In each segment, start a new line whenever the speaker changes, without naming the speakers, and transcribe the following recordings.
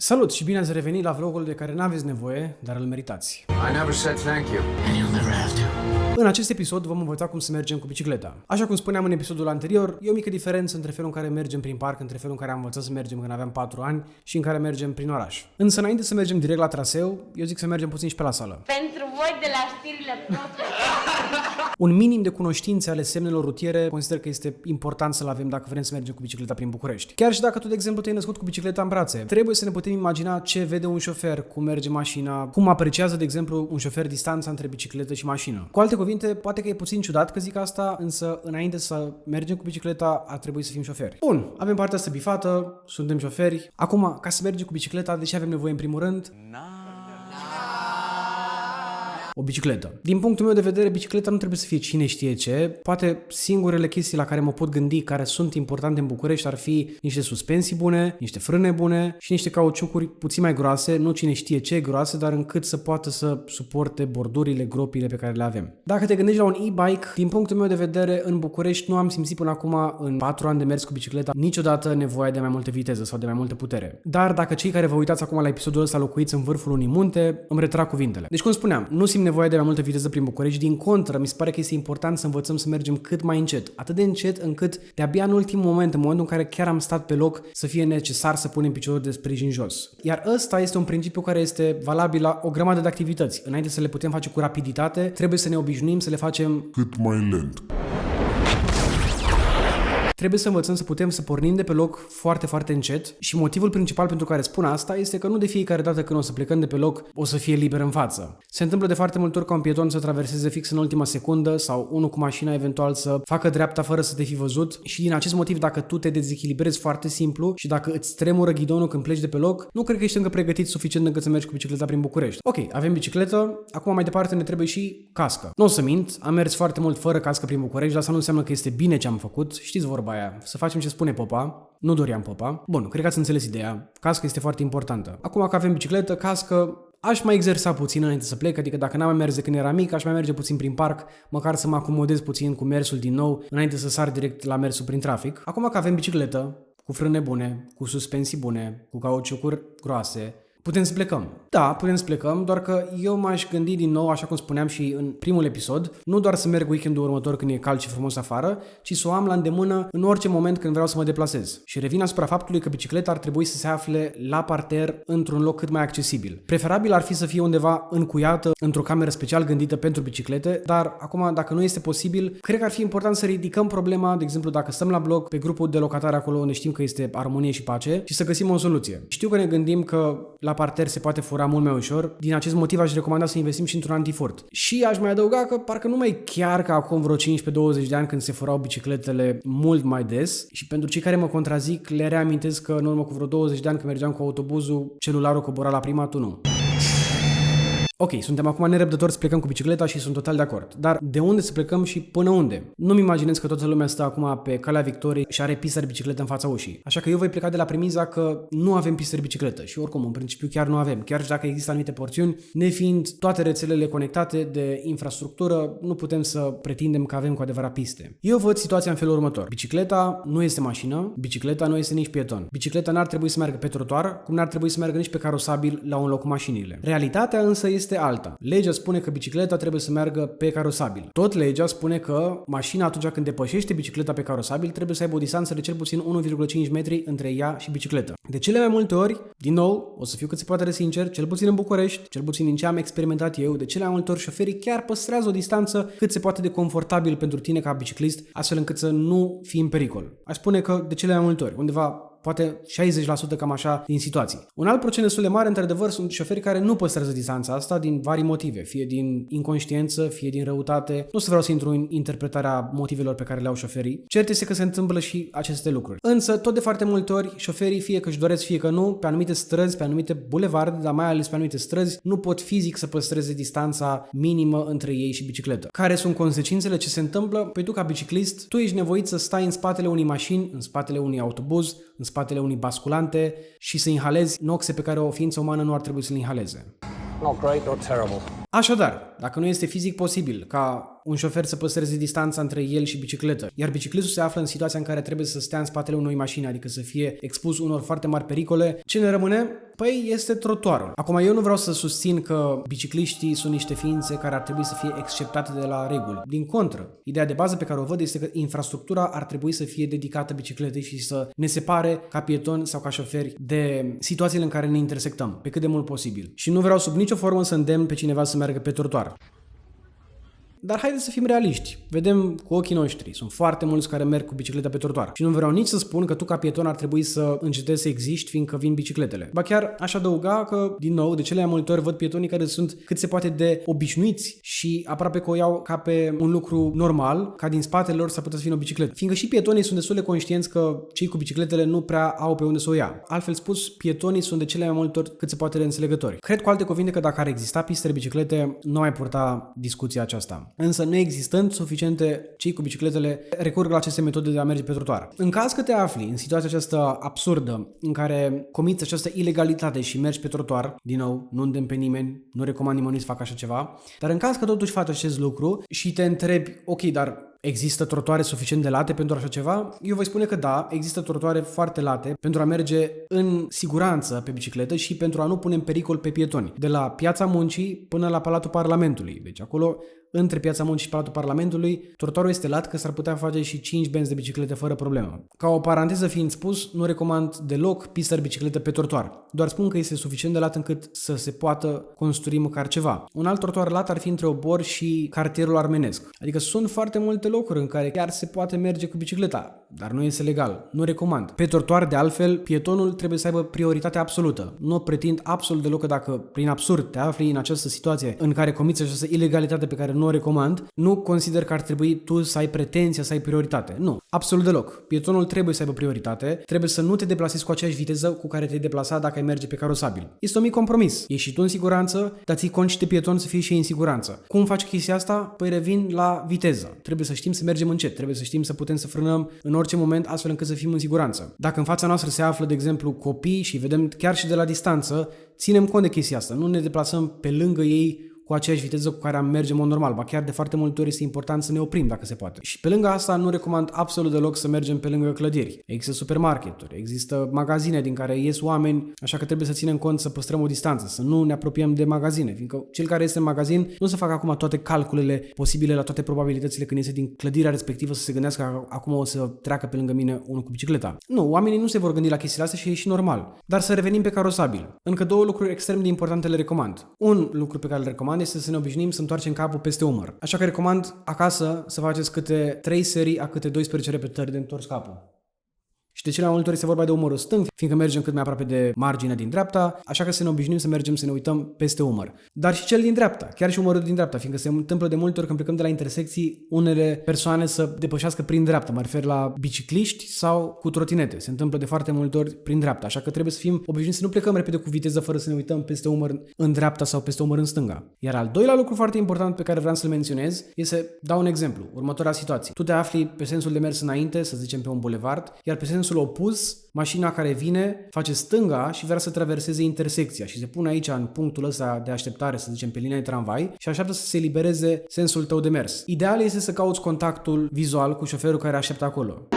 Salut și bine ați revenit la vlogul de care n-aveți nevoie, dar îl meritați.
I never said thank you.
And you'll never have to.
În acest episod vom învăța cum să mergem cu bicicleta. Așa cum spuneam în episodul anterior, e o mică diferență între felul în care mergem prin parc, între felul în care am învățat să mergem când aveam 4 ani și în care mergem prin oraș. Însă înainte să mergem direct la traseu, eu zic să mergem puțin și pe la sală.
Pentru voi de la știrile proaste.
Un minim de cunoștințe ale semnelor rutiere consider că este important să-l avem dacă vrem să mergem cu bicicleta prin București. Chiar și dacă tu, de exemplu, te-ai născut cu bicicleta în brațe, trebuie să ne putem imagina ce vede un șofer, cum merge mașina, cum apreciază, de exemplu, un șofer distanța între bicicletă și mașină. Cu alte cuvinte, poate că e puțin ciudat că zic asta, însă înainte să mergem cu bicicleta ar trebui să fim șoferi. Bun, avem partea asta bifată, suntem șoferi. Acum, ca să mergem cu bicicleta, de ce avem nevoie în primul rând? O bicicletă. Din punctul meu de vedere, bicicleta nu trebuie să fie cine știe ce. Poate singurele chestii la care mă pot gândi care sunt importante în București ar fi niște suspensii bune, niște frâne bune și niște cauciucuri puțin mai groase, nu cine știe ce groase, dar încât să poată să suporte bordurile, gropile pe care le avem. Dacă te gândești la un e-bike, din punctul meu de vedere, în București nu am simțit până acum, în 4 ani de mers cu bicicleta, niciodată nevoia de mai multă viteză sau de mai multă putere. Dar dacă cei care vă uitați acum la episodul ăsta locuiți în vârful unui munte, îmi retrag cuvintele. Deci, cum spuneam, nu simt nevoie de mai multă viteză prin București, din contră, mi se pare că este important să învățăm să mergem cât mai încet. Atât de încet încât de-abia în ultimul moment, în momentul în care chiar am stat pe loc, să fie necesar să punem piciorul de sprijin jos. Iar ăsta este un principiu care este valabil la o grămadă de activități. Înainte să le putem face cu rapiditate, trebuie să ne obișnuim să le facem
cât mai lent.
Trebuie să învățăm să putem să pornim de pe loc foarte, foarte încet și motivul principal pentru care spun asta este că nu de fiecare dată când o să plecăm de pe loc o să fie liber în față. Se întâmplă de foarte multe ori ca un pieton să traverseze fix în ultima secundă sau unul cu mașina eventual să facă dreapta fără să te fi văzut și din acest motiv dacă tu te dezechilibrezi foarte simplu și dacă îți tremură ghidonul când pleci de pe loc, nu cred că ești încă pregătit suficient încât să mergi cu bicicleta prin București. Ok, avem bicicletă, acum mai departe ne trebuie și cască. Nu o să mint, am mers foarte mult fără cască prin București, dar asta nu înseamnă că este bine ce am făcut. Știți vorba aia, să facem ce spune popa, nu Dorian Popa. Bun, cred că ați înțeles ideea. Casca este foarte importantă. Acum că avem bicicletă, cască, aș mai exersa puțin înainte să plec, adică dacă n-am mai mers de când eram mic, aș mai merge puțin prin parc, măcar să mă acomodez puțin cu mersul din nou, înainte să sar direct la mersul prin trafic. Acum că avem bicicletă, cu frâne bune, cu suspensii bune, cu cauciucuri groase, putem să plecăm. Da, putem să plecăm, doar că eu m-aș gândi din nou, așa cum spuneam și în primul episod, nu doar să merg weekendul următor când e cald și frumos afară, ci să o am la îndemână în orice moment când vreau să mă deplasez. Și revin asupra faptului că bicicleta ar trebui să se afle la parter într-un loc cât mai accesibil. Preferabil ar fi să fie undeva încuiată, într-o cameră special gândită pentru biciclete, dar acum, dacă nu este posibil, cred că ar fi important să ridicăm problema, de exemplu, dacă stăm la bloc pe grupul de locatari acolo unde știm că este armonie și pace și să găsim o soluție. Știu că ne gândim că la parter se poate fura mult mai ușor, din acest motiv aș recomanda să investim și într-un antifurt. Și aș mai adăuga că parcă nu mai e chiar ca acum vreo 15-20 de ani când se furau bicicletele mult mai des și pentru cei care mă contrazic le reamintesc că în urmă cu vreo 20 de ani când mergeam cu autobuzul, celularul cobora la prima, tu nu. Ok, suntem acum nerăbdători să plecăm cu bicicleta și sunt total de acord. Dar de unde să plecăm și până unde? Nu-mi imaginez că toată lumea stă acum pe Calea Victoriei și are pistă de bicicletă în fața ușii. Așa că eu voi pleca de la premiza că nu avem pistă de bicicletă și oricum, în principiu, chiar nu avem. Chiar și dacă există anumite porțiuni, nefiind toate rețelele conectate de infrastructură, nu putem să pretindem că avem cu adevărat piste. Eu văd situația în felul următor. Bicicleta nu este mașină, bicicleta nu este nici pieton. Bicicleta n-ar trebui să meargă pe trotuar, cum n-ar trebui să meargă nici pe carosabil la un loc cu mașinile. Realitatea însă este alta. Legea spune că bicicleta trebuie să meargă pe carosabil. Tot legea spune că mașina atunci când depășește bicicleta pe carosabil trebuie să aibă o distanță de cel puțin 1,5 metri între ea și bicicletă. De cele mai multe ori, din nou, o să fiu cât se poate de sincer, cel puțin în București, cel puțin din ce am experimentat eu, de cele mai multe ori șoferii chiar păstrează o distanță cât se poate de confortabil pentru tine ca biciclist, astfel încât să nu fii în pericol. Aș spune că de cele mai multe ori, undeva poate 60% cam așa din situații. Un alt procent destul de mare, într-adevăr, sunt șoferi care nu păstrează distanța asta din vari motive, fie din inconștiență, fie din răutate. Nu o să vreau să intru în interpretarea motivelor pe care le au șoferii. Cert este că se întâmplă și aceste lucruri. Însă, tot de foarte multe ori, șoferii, fie că își doresc, fie că nu, pe anumite străzi, pe anumite bulevarde, dar mai ales pe anumite străzi, nu pot fizic să păstreze distanța minimă între ei și bicicletă. Care sunt consecințele? Ce se întâmplă? Păi tu, ca biciclist, tu ești nevoit să stai în spatele unei mașini, în spatele unui autobuz, în spatele unei basculante și să inhalezi noxe pe care o ființă umană nu ar trebui să le inhaleze.
Not great or terrible.
Așadar, dacă nu este fizic posibil ca un șofer să păstreze distanța între el și bicicletă, iar biciclistul se află în situația în care trebuie să stea în spatele unei mașini, adică să fie expus unor foarte mari pericole, ce ne rămâne? Păi este trotuarul. Acum eu nu vreau să susțin că bicicliștii sunt niște ființe care ar trebui să fie exceptate de la reguli. Din contră, ideea de bază pe care o văd este că infrastructura ar trebui să fie dedicată bicicletei și să ne separe ca pietoni sau ca șoferi de situațiile în care ne intersectăm, pe cât de mult posibil. Și nu vreau sub nicio formă să îndemn pe cineva să meargă pe trotuar. Dar haideți să fim realiști. Vedem cu ochii noștri. Sunt foarte mulți care merg cu bicicleta pe trotuar. Și nu vreau nici să spun că tu ca pieton ar trebui să încetezi să existi fiindcă vin bicicletele. Ba chiar aș adăuga că, din nou, de cele mai multe ori văd pietonii care sunt cât se poate de obișnuiți și aproape că o iau ca pe un lucru normal, ca din spatele lor să putea să fie o bicicletă. Fiindcă și pietonii sunt destul de conștienți că cei cu bicicletele nu prea au pe unde să o ia. Altfel spus, pietonii sunt de cele mai multe ori cât se poate de înțelegători. Cred cu alte cuvinte că dacă ar exista piste de biciclete, nu mai purta discuția aceasta. Însă, neexistând suficiente, cei cu bicicletele recurg la aceste metode de a merge pe trotuar. În caz că te afli în situația aceasta absurdă în care comiți această ilegalitate și mergi pe trotuar, din nou, nu îndemn pe nimeni, nu recomand nimănui să facă așa ceva, dar în caz că totuși faci acest lucru și te întrebi, ok, dar există trotuare suficient de late pentru așa ceva? Eu voi spune că da, există trotuare foarte late pentru a merge în siguranță pe bicicletă și pentru a nu pune în pericol pe pietoni. De la Piața Muncii până la Palatul Parlamentului. Deci acolo, între Piața Muncii și Palatul Parlamentului, trotuarul este lat că s-ar putea face și 5 benzi de biciclete fără problemă. Ca o paranteză fiind spus, nu recomand deloc pista de bicicletă pe trotuar. Doar spun că este suficient de lat încât să se poată construi măcar ceva. Un alt trotuar lat ar fi între Obor și cartierul armenesc. Adică sunt foarte multe locuri în care chiar se poate merge cu bicicleta, dar nu este legal. Nu recomand. Pe trotuar, de altfel, pietonul trebuie să aibă prioritate absolută. Nu pretind absolut deloc că dacă, prin absurd, te afli în această situație în care comiți această ilegalitate pe care nu o recomand, nu consider că ar trebui tu să ai pretenția să ai prioritate. Nu. Absolut deloc. Pietonul trebuie să aibă prioritate, trebuie să nu te deplasezi cu aceeași viteză cu care te-ai deplasa dacă ai merge pe carosabil. Este un mic compromis. Ești și tu în siguranță, dar ții cont și de pieton să fii și ei în siguranță. Cum faci chestia asta? Păi revin la viteză. Trebuie să știm să mergem încet, trebuie să știm să putem să frânăm în orice moment astfel încât să fim în siguranță. Dacă în fața noastră se află, de exemplu, copii și vedem chiar și de la distanță, ținem cont de chestia asta. Nu ne deplasăm pe lângă ei cu aceeași viteză cu care am merge în mod normal, ba chiar de foarte multe ori este important să ne oprim dacă se poate. Și pe lângă asta nu recomand absolut deloc să mergem pe lângă clădiri. Există supermarketuri, există magazine din care ies oameni, așa că trebuie să ținem cont să păstrăm o distanță, să nu ne apropiem de magazine, fiindcă cel care este în magazin nu să facă acum toate calculele posibile la toate probabilitățile când iese din clădirea respectivă să se gândească că acum o să treacă pe lângă mine unul cu bicicleta. Nu, oamenii nu se vor gândi la chestiile astea și e și normal. Dar să revenim pe carosabil. Încă două lucruri extrem de importante le recomand. Un lucru pe care îl recomand este să ne obișnuim să întoarcem capul peste umăr. Așa că recomand acasă să faceți câte 3 serii a câte 12 repetări de întors capul. Și de cele mai multe ori este vorba de umărul stâng, fiindcă mergem cât mai aproape de marginea din dreapta, așa că să ne obișnuim să mergem să ne uităm peste umăr. Dar și cel din dreapta, chiar și umărul din dreapta, fiindcă se întâmplă de multe ori când plecăm de la intersecții, unele persoane să depășească prin dreapta, mă refer la bicicliști sau cu trotinete. Se întâmplă de foarte multe ori prin dreapta, așa că trebuie să fim obișnuiți să nu plecăm repede cu viteză fără să ne uităm peste umăr în dreapta sau peste umăr în stânga. Iar al doilea lucru foarte important pe care vreau să-l menționez este, dau un exemplu, următoarea situație. Tu te afli pe sensul de mers înainte, să zicem pe un bulevard, iar pe sensul opus, mașina care vine face stânga și vrea să traverseze intersecția și se pune aici în punctul ăsta de așteptare, să zicem pe linia de tramvai și așteaptă să se elibereze sensul tău de mers. Ideal este să cauți contactul vizual cu șoferul care așteaptă acolo.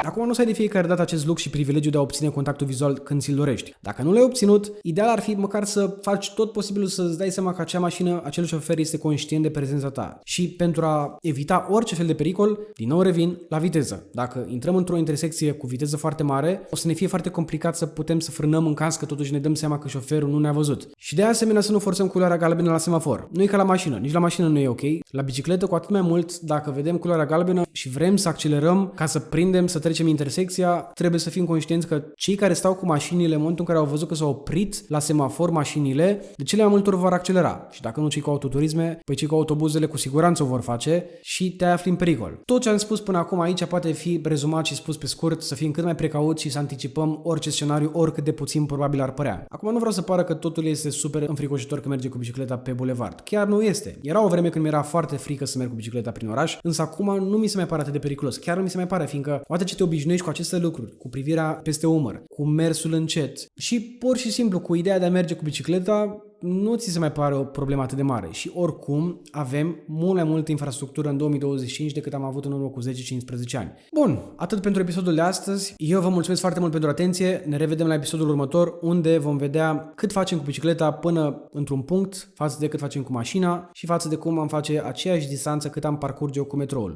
Acum nu să ai de fiecare dată acest lux și privilegiu de a obține contactul vizual când ți-l dorești. Dacă nu l-ai obținut, ideal ar fi măcar să faci tot posibilul să-ți dai seama că acea mașină, acel șofer este conștient de prezența ta. Și pentru a evita orice fel de pericol, din nou revin la viteză. Dacă intrăm într-o intersecție cu viteză foarte mare, o să ne fie foarte complicat să putem să frânăm în caz că totuși ne dăm seama că șoferul nu ne-a văzut. Și de asemenea să nu forțăm culoarea galbenă la semafor. Nu e ca la mașină, nici la mașină nu e ok. La bicicletă cu atât mai mult, dacă vedem culoarea galbenă și vrem să accelerăm ca să prindem, să trecem intersecția, trebuie să fim conștienți că cei care stau cu mașinile în momentul în care au văzut că s-au oprit la semafor mașinile, de cele mai multe ori vor accelera. Și dacă nu cei cu autoturisme, păi cei cu autobuzele cu siguranță o vor face și te afli în pericol. Tot ce am spus până acum aici poate fi rezumat și spus pe scurt, să fim cât mai precauți și să anticipăm orice scenariu, oricât de puțin probabil ar părea. Acum nu vreau să pară că totul este super înfricoșitor că merge cu bicicleta pe bulevard. Chiar nu este. Era o vreme când mi-era foarte frică să merg cu bicicleta prin oraș, însă acum nu mi se mai pare atât de periculos. Chiar nu mi se mai pare, fiindcă odată ce te obișnuiești cu aceste lucruri, cu privirea peste umăr, cu mersul încet și pur și simplu cu ideea de a merge cu bicicleta, nu ți se mai pare o problemă atât de mare și oricum avem mult mai multă infrastructură în 2025 decât am avut în urmă cu 10-15 ani. Bun, atât pentru episodul de astăzi. Eu vă mulțumesc foarte mult pentru atenție. Ne revedem la episodul următor unde vom vedea cât facem cu bicicleta până într-un punct față de cât facem cu mașina și față de cum am face aceeași distanță cât am parcurge eu cu metroul.